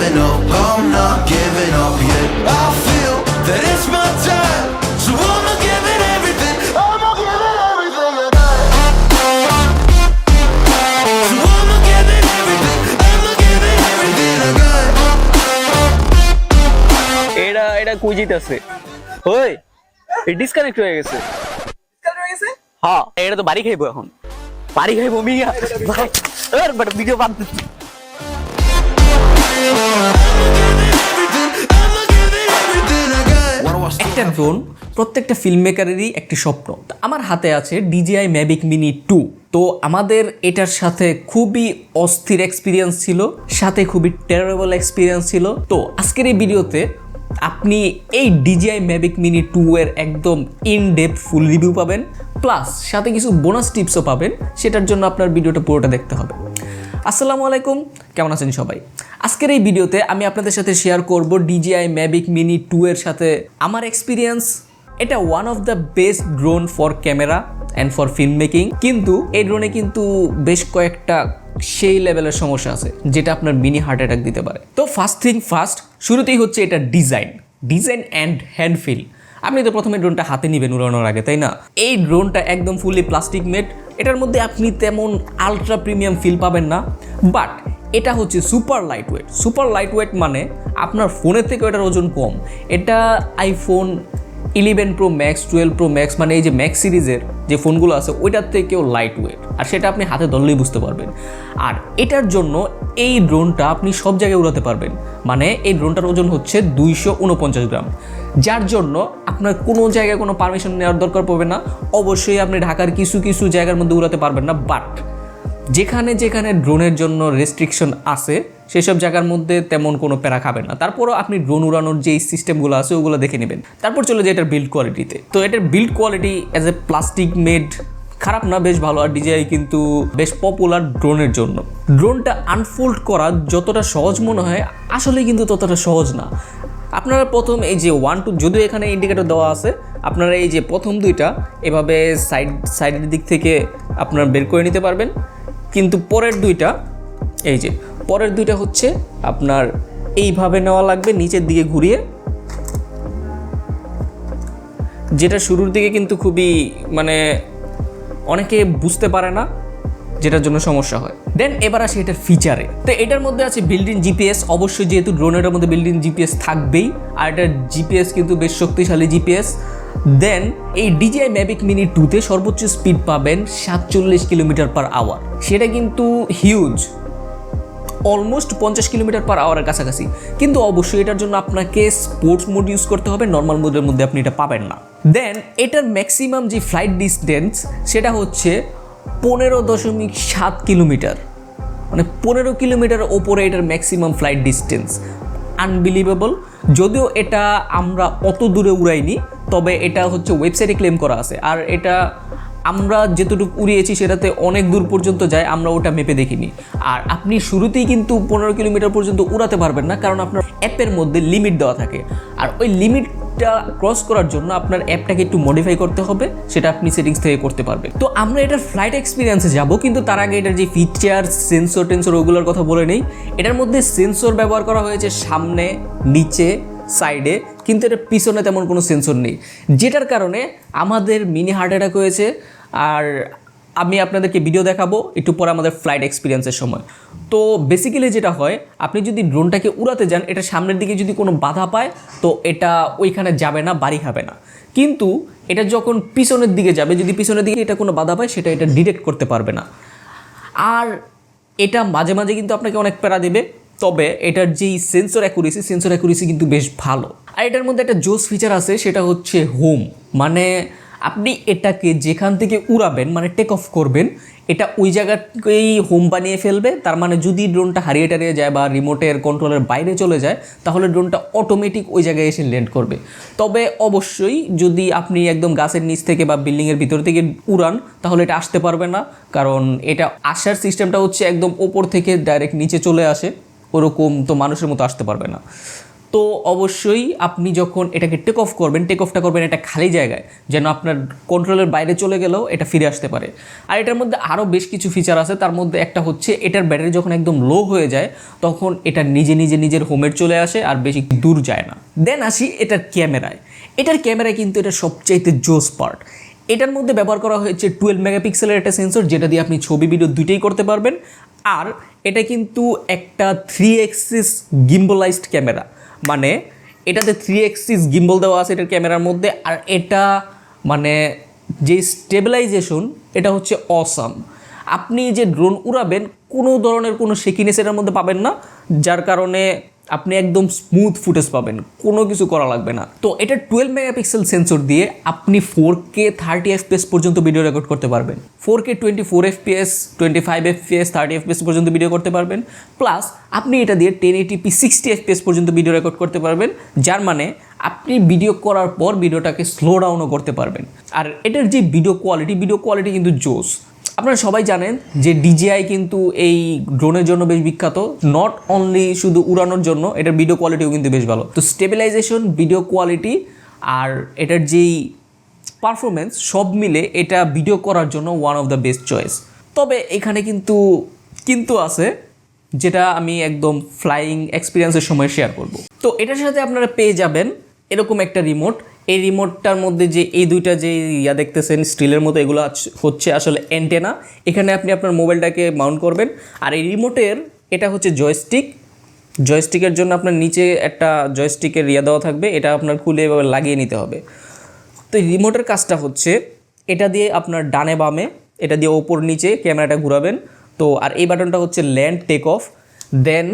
giving up, I'm not giving up yet. I feel that it's my time, so I'ma give it everything. I'ma give it everything I got. So I'ma give it everything. I'ma give it everything I got. এটা কই যাইতাছে? ওই এই disconnect হয়ে গেছে। হ্যাঁ, এটা তো বাড়ি খাইবো এখন। বাড়ি খাইবো মিয়া। আর বড় ভিডিও বাদ দে। একটা ড্রোন প্রত্যেকটা ফিল্ম মেকারেরই একটি স্বপ্ন। আমার হাতে আছে DJI Mavic Mini 2। তো আমাদের এটার সাথে খুবই অস্থির এক্সপিরিয়েন্স ছিল, সাথে খুবই টেরারেবল এক্সপিরিয়েন্স ছিল। তো আজকের এই ভিডিওতে আপনি এই DJI Mavic Mini 2 এর একদম ইন ডেপথ ফুল রিভিউ পাবেন, প্লাস সাথে কিছু বোনাস টিপসও পাবেন। সেটার জন্য আপনার ভিডিওটা পুরোটা দেখতে হবে। আসসালামু আলাইকুম, কেমন আছেন সবাই? আজকের এই ভিডিওতে আমি আপনাদের সাথে শেয়ার করব DJI Mavic Mini 2 এর সাথে আমার এক্সপিরিয়েন্স। এটা one of the best drone for camera and for film making, কিন্তু এই ড্রোনে কিন্তু বেশ কয়েকটা সেই লেভেলের সমস্যা আছে যেটা আপনার মিনি হার্ট অ্যাটাক দিতে পারে। তো ফার্স্ট থিং ফার্স্ট, শুরুতেই হচ্ছে এটা ডিজাইন অ্যান্ড হ্যান্ড ফিল। আপনি তো প্রথমে ড্রোনটা হাতে নেবেন উড়ানোর আগে, তাই না? এই ড্রোনটা একদম ফুললি প্লাস্টিক মেড। এটার মধ্যে আপনি তেমন আলট্রা প্রিমিয়াম ফিল পাবেন না, বাট এটা হচ্ছে super light weight. Super light weight মানে আপনার ফোনের থেকেও এটার ওজন কম। এটা iPhone 11 Pro Max, 12 Pro Max, মানে এই যে ম্যাক্স সিরিজের যে ফোনগুলো আছে ওইটার থেকেও লাইট ওয়েট, আর সেটা আপনি হাতে ধরলেই বুঝতে পারবেন। আর এটার জন্য এই ড্রোনটা আপনি সব জায়গায় উড়াতে পারবেন। মানে এই ড্রোনটার ওজন হচ্ছে 249 গ্রাম, যার জন্য আপনার কোনো জায়গায় কোনো পারমিশন নেওয়ার দরকার পড়বে না। অবশ্যই আপনি ঢাকার কিছু কিছু জায়গার মধ্যে উড়াতে পারবেন না, বাট যেখানে যেখানে ড্রোনের জন্য রেস্ট্রিকশন আছে সেসব জায়গার মধ্যে তেমন কোনো প্যারা খাবেন না। তারপরও আপনি ড্রোন উড়ানোর যেই সিস্টেমগুলো আছে ওগুলো দেখে নেবেন। তারপর চলে যায় এটার বিল্ড কোয়ালিটিতে। তো এটার build quality as a plastic made খারাপ না, বেশ ভালো। আর DJI কিন্তু বেশ পপুলার ড্রোনের জন্য। ড্রোনটা আনফোল্ড করা যতটা সহজ মনে হয় আসলে কিন্তু ততটা সহজ না। আপনারা প্রথম এই যে 1 2, যদিও এখানে ইন্ডিকেটর দেওয়া আছে, আপনারা এই যে প্রথম দুইটা এভাবে সাইডের দিক থেকে আপনারা বের করে নিতে পারবেন, কিন্তু পরের দুইটা হচ্ছে আপনার এইভাবে নেওয়া লাগবে নিচের দিকে ঘুরিয়ে, যেটা শুরুর দিকে কিন্তু খুবই মানে অনেকে বুঝতে পারে না, যেটার জন্য সমস্যা হয়। দেন এবার আসি এটার ফিচারে। তো এটার মধ্যে আছে বিল্ট ইন জিপিএস। অবশ্যই যেহেতু ড্রোনের মধ্যে বিল্ট ইন জিপিএস থাকবেই, আর এটার জিপিএস কিন্তু বেশ শক্তিশালী জিপিএস। দেন এই DJI Mavic Mini 2-তে সর্বোচ্চ স্পিড পাবেন 47 km/h। সেটা কিন্তু হিউজ, অলমোস্ট 50 km/h কাছাকাছি। কিন্তু অবশ্যই এটার জন্য আপনাকে স্পোর্টস মোড ইউজ করতে হবে, নর্মাল মোডের মধ্যে আপনি এটা পাবেন না। দেন এটার ম্যাক্সিমাম যে ফ্লাইট ডিস্টেন্স সেটা হচ্ছে 15.7 কিলোমিটার, মানে 15 কিলোমিটারের ওপরে এটার ম্যাক্সিমাম ফ্লাইট ডিস্টেন্স। আনবিলিভেবল। যদিও এটা আমরা অত দূরে উড়াইনি, তবে এটা হচ্ছে ওয়েবসাইটে ক্লেম করা আছে। আর এটা আমরা যেতটুকু উড়িয়েছি সেটাতে অনেক দূর পর্যন্ত যায়, আমরা ওটা মেপে দেখিনি। আর আপনি শুরুতেই কিন্তু 15 কিলোমিটার পর্যন্ত উড়াতে পারবেন না, কারণ আপনার অ্যাপের মধ্যে লিমিট দেওয়া থাকে। আর ওই লিমিটটা ক্রস করার জন্য আপনার অ্যাপটাকে একটু মডিফাই করতে হবে, সেটা আপনি সেটিংস থেকে করতে পারবেন। তো আমরা এটার ফ্লাইট এক্সপিরিয়েন্সে যাব, কিন্তু তার আগে এটার যে ফিচার, সেন্সর ওগুলোর কথা বলে নেই। এটার মধ্যে সেন্সর ব্যবহার করা হয়েছে সামনে, নিচে, সাইডে, কিন্তু এটা পিছনে তেমন কোনো সেন্সর নেই, যেটার কারণে আমাদের মিনি হার্ট অ্যাটাক হয়েছে। আর আমি আপনাদেরকে ভিডিও দেখাবো একটু পরে আমাদের ফ্লাইট এক্সপিরিয়েন্সের সময়। তো বেসিক্যালি যেটা হয়, আপনি যদি ড্রোনটাকে উড়াতে যান, এটা সামনের দিকে যদি কোনো বাধা পায় তো এটা ওইখানে যাবে না, বাড়ি খাবে না। কিন্তু এটা যখন পিছনের দিকে যাবে, যদি পিছনের দিকে এটা কোনো বাধা পায়, সেটা এটা ডিটেক্ট করতে পারবে না। আর এটা মাঝে মাঝে কিন্তু আপনাকে অনেক প্যারা দেবে। তবে এটার যেই সেন্সর অ্যাকুরেসি কিন্তু বেশ ভালো। আর এটার মধ্যে একটা জোস ফিচার আছে, সেটা হচ্ছে হোম। মানে আপনি এটাকে যেখান থেকে উড়াবেন, মানে টেক অফ করবেন, এটা ওই জায়গাকেই হোম বানিয়ে ফেলবে। তার মানে যদি ড্রোনটা হারিয়ে টারিয়ে যায় বা রিমোটের কন্ট্রোলের বাইরে চলে যায়, তাহলে ড্রোনটা অটোমেটিক ওই জায়গায় এসে ল্যান্ড করবে। তবে অবশ্যই যদি আপনি একদম গাছের নিচ থেকে বা বিল্ডিংয়ের ভিতর থেকে উড়ান, তাহলে এটা আসতে পারবে না, কারণ এটা আসার সিস্টেমটা হচ্ছে একদম ওপর থেকে ডাইরেক্ট নিচে চলে আসে, ওরকম তো মানুষের মতো আসতে পারবে না। তো অবশ্যই আপনি যখন এটাকে টেক অফটা করবেন একটা খালি জায়গায়, যেন আপনার কন্ট্রোলের বাইরে চলে গেলেও এটা ফিরে আসতে পারে। আর এটার মধ্যে আরও বেশ কিছু ফিচার আছে, তার মধ্যে একটা হচ্ছে এটার ব্যাটারি যখন একদম লো হয়ে যায় তখন এটা নিজের হোমের চলে আসে আর বেশি দূর যায় না। দেন আসি এটার ক্যামেরায়। এটার ক্যামেরায় কিন্তু এটা সবচাইতে জোস পার্ট। এটার মধ্যে ব্যবহার করা হয়েছে 12 মেগাপিক্সেলের একটা সেন্সর, যেটা দিয়ে আপনি ছবি ভিডিও দুইটাই করতে পারবেন। আর এটা কিন্তু একটা 3 এক্সিস গিম্বলাইজড ক্যামেরা, মানে এটাতে 3 এক্সিস গিম্বল দেওয়া আছে এটার ক্যামেরার মধ্যে। আর এটা মানে যে স্টেবিলাইজেশন এটা হচ্ছে অসাম। আপনি যে ড্রোন উড়াবেন কোনো ধরনের কোনো শেকিনেস এটার মধ্যে পাবেন না, যার কারণে আপনি একদম স্মুথ ফুটেজ পাবেন, কোনো কিছু করা লাগবে না। তো এটা 12 মেগাপিক্সেল সেন্সর দিয়ে আপনি 4K 30 FPS পর্যন্ত ভিডিও রেকর্ড করতে পারবেন। 4K 24 FPS, 25 FPS, 30 FPS পর্যন্ত ভিডিও করতে পারবেন। প্লাস আপনি এটা দিয়ে 1080p 60 FPS পর্যন্ত ভিডিও রেকর্ড করতে পারবেন, যার মানে আপনি ভিডিও করার পর ভিডিওটাকে স্লো ডাউনও করতে পারবেন। আর এটার যে ভিডিও কোয়ালিটি কিন্তু জোস। আপনারা সবাই জানেন যে DJI কিন্তু এই ড্রোনের জন্য বেশ বিখ্যাত, নট অনলি শুধু উড়ানোর জন্য, এটার ভিডিও কোয়ালিটিও কিন্তু বেশ ভালো। তো স্টেবিলাইজেশন, ভিডিও কোয়ালিটি আর এটার যেই পারফরমেন্স সব মিলে এটা ভিডিও করার জন্য one of the best choice. তবে এখানে কিন্তু আছে, যেটা আমি একদম ফ্লাইং এক্সপিরিয়েন্সের সময় শেয়ার করব। তো এটার সাথে আপনারা পেয়ে যাবেন এরকম একটা রিমোট। এই রিমোটটার মধ্যে যে এই দুইটা যে দেখতেছেন স্টিলের মতো, এগুলো হচ্ছে আসলে অ্যান্টেনা। এখানে আপনি আপনার মোবাইলটাকে মাউন্ট করবেন। আর এই রিমোটের এটা হচ্ছে জয়স্টিকের জন্য আপনার নিচে একটা জয়স্টিকের দেওয়া থাকবে, এটা আপনার খুলে এভাবে লাগিয়ে নিতে হবে। তো এই রিমোটের কাজটা হচ্ছে এটা দিয়ে আপনার ডানে বামে, এটা দিয়ে ওপর নিচে ক্যামেরাটা ঘুরাবেন। তো আর এই বাটনটা হচ্ছে ল্যান্ড, টেক অফ। দেন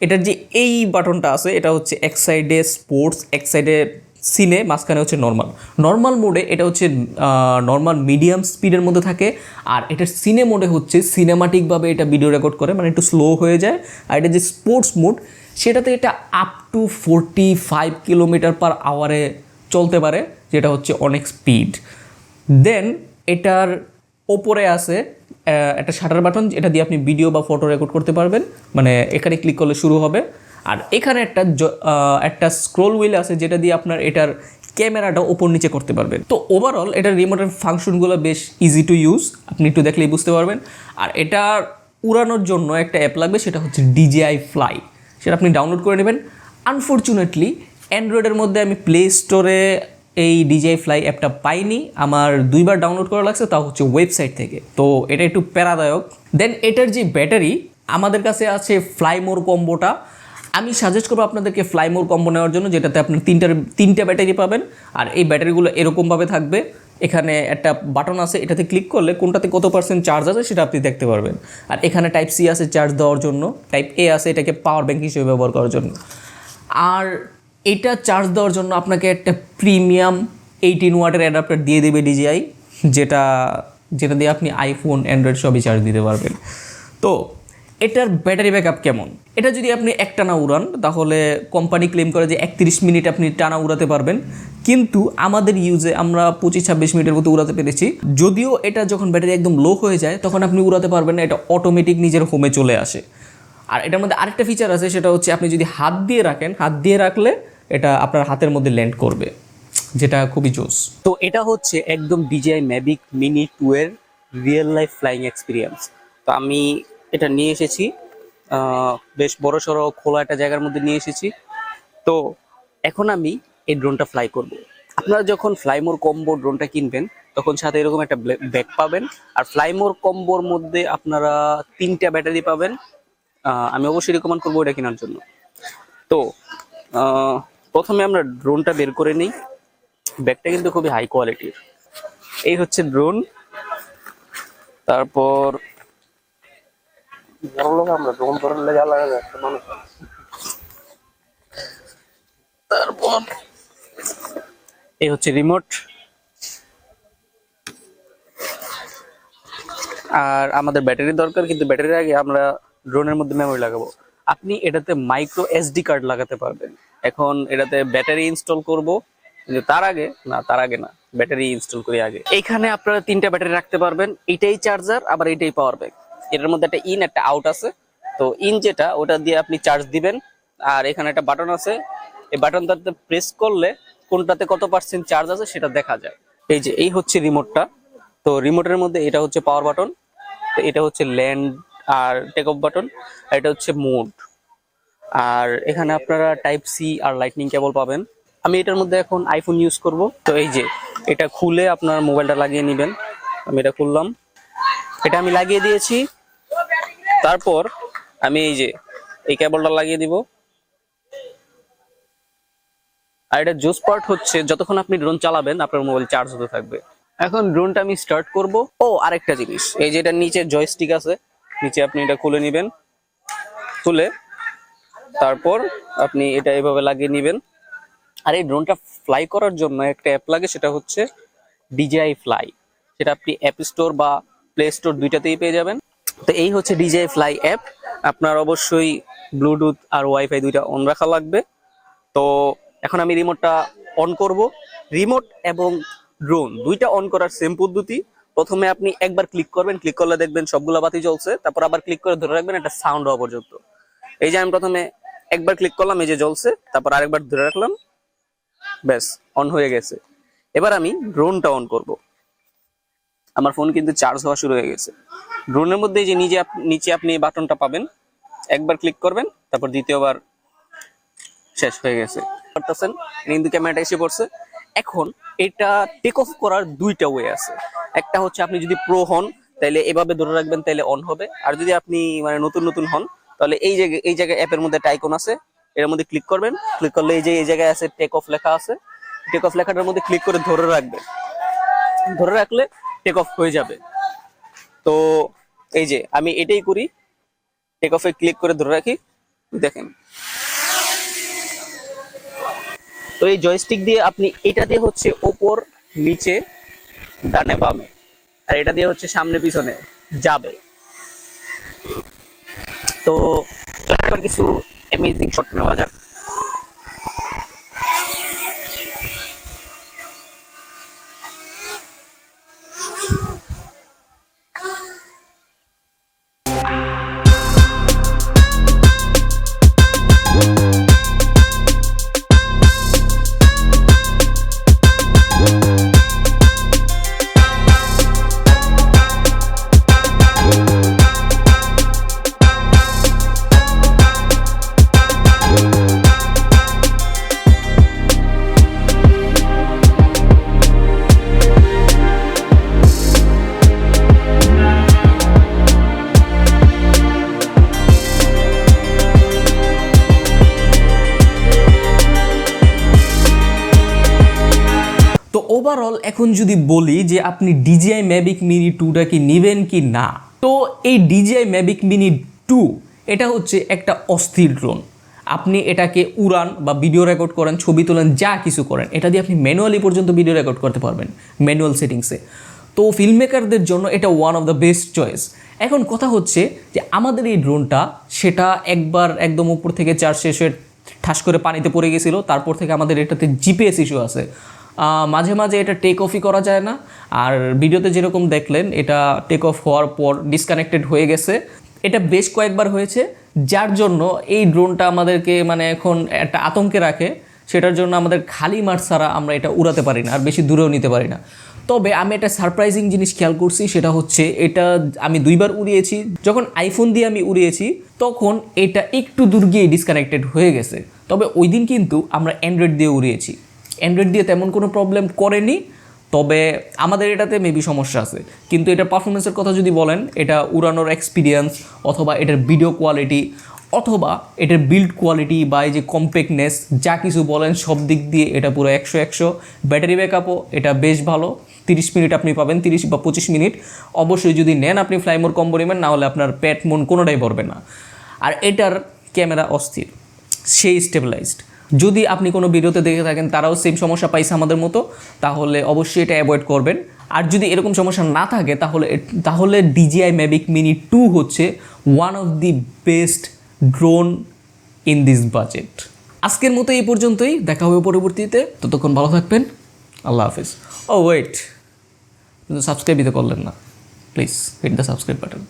এটার যে এই বাটনটা আছে এটা হচ্ছে এক সাইডে স্পোর্টস, এক সাইডে সিনে, মাঝখানে হচ্ছে নর্মাল মোডে এটা হচ্ছে নর্মাল মিডিয়াম স্পিডের মধ্যে থাকে। আর এটার সিনে মোডে হচ্ছে সিনেমাটিকভাবে এটা ভিডিও রেকর্ড করে, মানে একটু স্লো হয়ে যায়। আর এটা যে স্পোর্টস মোড সেটাতে এটা আপ টু 45 কিলোমিটার/আওয়ারে চলতে পারে, যেটা হচ্ছে অনেক স্পিড। দেন এটার ওপরে আছে একটা শাটার বাটন, এটা দিয়ে আপনি ভিডিও বা ফটো রেকর্ড করতে পারবেন, মানে এখানে ক্লিক করলে শুরু হবে। আর এখানে একটা স্ক্রল হুইল আছে, যেটা দিয়ে আপনার এটার ক্যামেরাটা ওপর নিচে করতে পারবেন। তো ওভারঅল এটার রিমোটের ফাংশনগুলো বেশ ইজি টু ইউজ, আপনি একটু দেখলেই বুঝতে পারবেন। আর এটার উড়ানোর জন্য একটা অ্যাপ লাগবে, সেটা হচ্ছে DJI Fly, সেটা আপনি ডাউনলোড করে নেবেন। আনফর্চুনেটলি অ্যান্ড্রয়েডের মধ্যে আমি প্লে স্টোরে এই DJI Fly অ্যাপটা পাইনি, আমার 2বার ডাউনলোড করা লাগছে, তাও হচ্ছে ওয়েবসাইট থেকে। তো এটা একটু প্যারাদায়ক। দেন এটার যে ব্যাটারি, আমাদের কাছে আছে ফ্লাইমোর কম্বোটা। আমি সাজেস্ট করবো আপনাদেরকে ফ্লাইমোর কম্বো নেওয়ার জন্য, যেটাতে আপনার তিনটা ব্যাটারি পাবেন। আর এই ব্যাটারিগুলো এরকমভাবে থাকবে, এখানে একটা বাটন আছে, এটাতে ক্লিক করলে কোনটাতে কত পার্সেন্ট চার্জ আছে সেটা আপনি দেখতে পারবেন। আর এখানে টাইপ সি আছে চার্জ দেওয়ার জন্য, টাইপ এ আছে এটাকে পাওয়ার ব্যাংক হিসেবে ব্যবহার করার জন্য। আর এটা চার্জ দেওয়ার জন্য আপনাকে একটা প্রিমিয়াম 18 ওয়াটের অ্যাডাপ্টার দিয়ে দেবে DJI, যেটা দিয়ে আপনি আইফোন, অ্যান্ড্রয়েড সবই চার্জ দিতে পারবেন। তো এটার ব্যাটারি ব্যাকআপ কেমন? এটা যদি আপনি একটানা উড়ান তাহলে কোম্পানি ক্লেম করে যে 31 মিনিট আপনি টানা উড়াতে পারবেন, কিন্তু আমাদের ইউজে আমরা 25-26 মিনিটের মতো উড়াতে পেরেছি। যদিও এটা যখন ব্যাটারি একদম লো হয়ে যায় তখন আপনি উড়াতে পারবেন না, এটা অটোমেটিক নিজের হোমে চলে আসে। আর এটার মধ্যে আরেকটা ফিচার আছে, সেটা হচ্ছে আপনি যদি হাত দিয়ে রাখলে এটা আপনার হাতের মধ্যে ল্যান্ড করবে, যেটা খুবই জোস। তো এটা হচ্ছে একদম DJI Mavic Mini 2 এর রিয়েল লাইফ ফ্লাইং এক্সপিরিয়েন্স। তো আমি এটা নিয়ে এসেছি বেশ বড় সড়ো খোলা একটা জায়গার মধ্যে নিয়ে এসেছি। তো এখন আমি এই ড্রোনটা ফ্লাই করব। আপনারা যখন ফ্লাইমোর কম্বো ড্রোনটা কিনবেন তখন সাথে এরকম একটা ব্যাগ পাবেন। আর ফ্লাইমোর কম্বোর মধ্যে আপনারা 3টা ব্যাটারি পাবেন। আমি অবশ্যই রেকমেন্ড করবো এটা কেনার জন্য। তো প্রথমে আমরা ড্রোনটা বের করে নিই। ব্যাগটা কিন্তু খুবই হাই কোয়ালিটির। এই হচ্ছে ড্রোন। তারপর আমরা ড্রোন ধরলে যা লাগে একটা মানুষ। তারপর এই হচ্ছে রিমোট। আর আমাদের ব্যাটারি দরকার, কিন্তু ব্যাটারির আগে আমরা ড্রোনের মধ্যে মেমোরি লাগাবো। আপনি এটাতে মাইক্রো SD কার্ড লাগাতে পারবেন। এখন এটাতে ব্যাটারি ইনস্টল করব, কিন্তু তার আগে না, ব্যাটারি ইনস্টল করি আগে। এইখানে আপনারা 3টা ব্যাটারি রাখতে পারবেন, এইটাই চার্জার আবার এইটাই পাওয়ার ব্যাংক। এটার মধ্যে একটা ইন একটা আউট আছে। তো ইন যেটা, ওটা দিয়ে আপনি চার্জ দিবেন। আর এখানে একটা বাটন আছে, এই বাটনটাতে প্রেস করলে কোনটাতে কত পার্সেন্ট চার্জ আছে সেটা দেখা যায়। এই যে এই হচ্ছে রিমোটটা। তো রিমোটের মধ্যে এটা হচ্ছে পাওয়ার বাটন, তো এটা হচ্ছে ল্যান্ড আর টেক অফ বাটন, আর এটা হচ্ছে মোড। আর এখানে আপনারা টাইপ সি আর লাইটনিং কেবল পাবেন। আমি এটার মধ্যে এখন আইফোন ইউজ করব। তো এই যে এটা খুলে আপনার মোবাইলটা লাগিয়ে নেবেন। আমি এটা খুললাম, এটা আমি লাগিয়ে দিয়েছি। তারপর আমি এই যে এই কেবলটা লাগিয়ে দিব। আর এটা জোস পার্ট হচ্ছে যতক্ষণ আপনি ড্রোন চালাবেন আপনার মোবাইল চার্জ হতে থাকবে। এখন ড্রোনটা আমি স্টার্ট করব। ও আরেকটা জিনিস, এই যে এটা নিচে জয়স্টিক আছে, নিচে আপনি এটা খুলে নেবেন। খুলে তারপর আপনি এটা এভাবে লাগিয়ে নেবেন। আর এই ড্রোনটা ফ্লাই করার জন্য একটা অ্যাপ লাগে, সেটা হচ্ছে DJI ফ্লাই। সেটা আপনি অ্যাপ স্টোর বা প্লে স্টোর দুইটাতেই পেয়ে যাবেন। তো এই হচ্ছে DJI ফ্লাই অ্যাপ। আপনার অবশ্যই ব্লুটুথ আর ওয়াইফাই দুইটা অন রাখা লাগবে। তো এখন আমি রিমোটটা অন করব। রিমোট এবং ড্রোন দুইটা অন করার সেম পদ্ধতি। প্রথমে আপনি একবার ক্লিক করবেন, ক্লিক করলে দেখবেন সবগুলো বাতি জ্বলছে। তারপর আবার ক্লিক করে ধরে রাখবেন একটা সাউন্ড হওয়া পর্যন্ত। এই যে আমি প্রথমে একবার ক্লিক করলাম, এই যে জ্বলছে, তারপর আরেকবার ধরে রাখলাম, ব্যাস অন হয়ে গেছে। এবার আমি ড্রোনটা অন করব। আমার ফোন কিন্তু চার্জ হওয়া শুরু হয়ে গেছে। ড্রোনের মধ্যে যে নিচে আপনি বাটনটা পাবেন, একবার ক্লিক করবেন, তারপর দ্বিতীয়বার, শেষ হয়ে গেছে। করতেছেন কিন্তু ক্যামেরাটা এসে পড়ছে। এখন এটা টেক অফ করার দুইটা ওয়ে আছে। একটা হচ্ছে আপনি যদি প্রো হন তাহলে এভাবে ধরে রাখবেন, তাহলে অন হবে। আর যদি আপনি মানে নতুন হন তাহলে এই জায়গায় অ্যাপের মধ্যে একটা আইকন আছে, এর মধ্যে ক্লিক করবেন। ক্লিক করলে এই যে এই জায়গায় আছে টেক অফ লেখা আছে, টেক অফ লেখাটার মধ্যে ক্লিক করে ধরে রাখবেন। ধরে রাখলে টেক অফ হয়ে যাবে। তো এই যে আমি এটাই করি, টেক অফে ক্লিক করে ধরে রাখি, দেখেন। তো এই জয়স্টিক দিয়ে আপনি এটা দিয়ে হচ্ছে ওপর নিচে ডানে বামে, আর এটা দিয়ে হচ্ছে সামনে পিছনে যাবে। তো এখন কিছু অ্যামেজিং শট নেওয়া যাক। তো ওভারঅল এখন যদি বলি যে আপনি DJI Mavic Mini 2টা কি নেবেন কি না, তো এই DJI Mavic Mini 2 এটা হচ্ছে একটা অস্থির ড্রোন। আপনি এটাকে উড়ান বা ভিডিও রেকর্ড করেন, ছবি তোলেন, যা কিছু করেন, এটা দিয়ে আপনি ম্যানুয়ালি পর্যন্ত ভিডিও রেকর্ড করতে পারবেন ম্যানুয়াল সেটিংসে। তো ফিল্ম মেকারদের জন্য এটা one of the best choice. এখন কথা হচ্ছে যে আমাদের এই ড্রোনটা সেটা একবার একদম উপর থেকে চার্জ শেষ হয়ে ঠাস করে পানিতে পড়ে গেছিলো। তারপর থেকে আমাদের এটাতে GPS ইস্যু আছে, মাঝে মাঝে এটা টেক অফই করা যায় না। আর ভিডিওতে যেরকম দেখলেন এটা টেক অফ হওয়ার পর ডিসকানেক্টেড হয়ে গেছে। এটা বেশ কয়েকবার হয়েছে, যার জন্য এই ড্রোনটা আমাদেরকে মানে এখন একটা আতঙ্কে রাখে। সেটার জন্য আমাদের খালি মাঠ ছাড়া আমরা এটা উড়াতে পারি না, আর বেশি দূরেও নিতে পারি না। তবে আমি একটা সারপ্রাইজিং জিনিস খেয়াল করছি, সেটা হচ্ছে এটা আমি 2বার উড়িয়েছি। যখন আইফোন দিয়ে আমি উড়িয়েছি তখন এটা একটু দূর গিয়ে ডিসকানেক্টেড হয়ে গেছে। তবে ওই দিন কিন্তু আমরা অ্যান্ড্রয়েড দিয়ে উড়িয়েছি, অ্যান্ড্রয়েড দিয়ে তেমন কোনো প্রবলেম করেনি। তবে আমাদের এটাতে মেবি সমস্যা আছে। কিন্তু এটার পারফরমেন্সের কথা যদি বলেন, এটা উড়ানোর এক্সপিরিয়েন্স অথবা এটার ভিডিও কোয়ালিটি অথবা এটার বিল্ড কোয়ালিটি বা এই যে কম্প্যাক্টনেস, যা কিছু বলেন সব দিক দিয়ে এটা পুরো 100। ব্যাটারি ব্যাকআপও এটা বেশ ভালো, 30 মিনিট আপনি পাবেন, 30 বা 25 মিনিট। অবশ্যই যদি নেন আপনি ফ্লাইমোর কম্বো নেবেন, না হলে আপনার পেট মন কোনোটাই ভরবে না। আর এটার ক্যামেরা অস্থির, সেই স্টেবিলাইজড। যদি আপনি কোনো ভিডিওতে দেখে থাকেন তারাও সেম সমস্যা পাইছে আমাদের মতো, তাহলে অবশ্যই এটা অ্যাভয়েড করবেন। আর যদি এরকম সমস্যা না থাকে তাহলে DJI Mavic Mini 2 হচ্ছে one of the best drone in this budget. আজকের মতো এই পর্যন্তই, দেখা হবে পরবর্তীতে। ততক্ষণ ভালো থাকবেন, আল্লাহ হাফিজ। ও ওয়েট, কিন্তু সাবস্ক্রাইবই তো করলেন না, please hit the subscribe button.